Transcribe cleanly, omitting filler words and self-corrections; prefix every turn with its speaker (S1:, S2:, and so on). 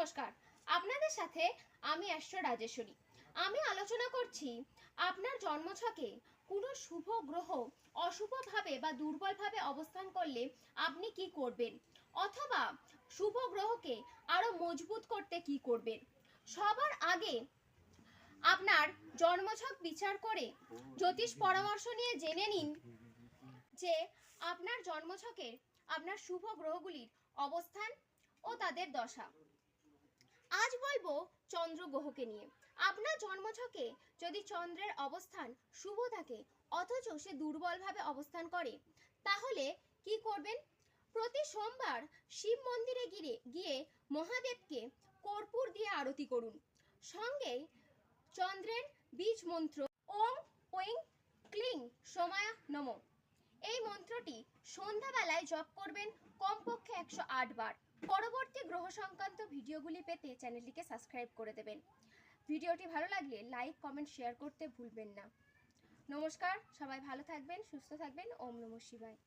S1: নমস্কার, আপনাদের সাথে আমি অ্যাস্ট্রো রাজেশ্বরী। আমি আলোচনা করছি আপনার জন্মছকে কোনো শুভ গ্রহ অশুভভাবে বা দুর্বলভাবে অবস্থান করলে আপনি কি করবেন, অথবা শুভ গ্রহকে আরো মজবুত করতে কি করবেন। সবার আগে আপনার জন্মছক বিচার করে জ্যোতিষ পরামর্শ নিয়ে জেনে নিন যে আপনার জন্মছকে আপনার শুভ গ্রহগুলির অবস্থান ও তাদের দশা। আজ বলবো চন্দ্র গ্রহকে নিয়ে। আপনার জন্মছকে যদি চন্দ্রের অবস্থান শুভ থাকে অথচ সে দুর্বলভাবে অবস্থান করে, তাহলে কি করবেন? প্রতি সোমবার শিব মন্দিরে গিয়ে মহাদেবকে কর্পূর দিয়ে আরতি করুন। সঙ্গে চন্দ্রের বীজ মন্ত্র ওম ঐং ক্লিং সোমায়া নমঃ, এই মন্ত্রটি সন্ধ্যাবেলায় জপ করবেন কমপক্ষে 108 বার। পরবর্তী গ্রহ সংক্রান্ত ভিডিওগুলি পেতে চ্যানেলটিকে সাবস্ক্রাইব করে দেবেন। ভিডিওটি ভালো লাগলে লাইক, কমেন্ট, শেয়ার করতে ভুলবেন না। নমস্কার, সবাই ভালো থাকবেন, সুস্থ থাকবেন। ওম নমঃ শিবায়।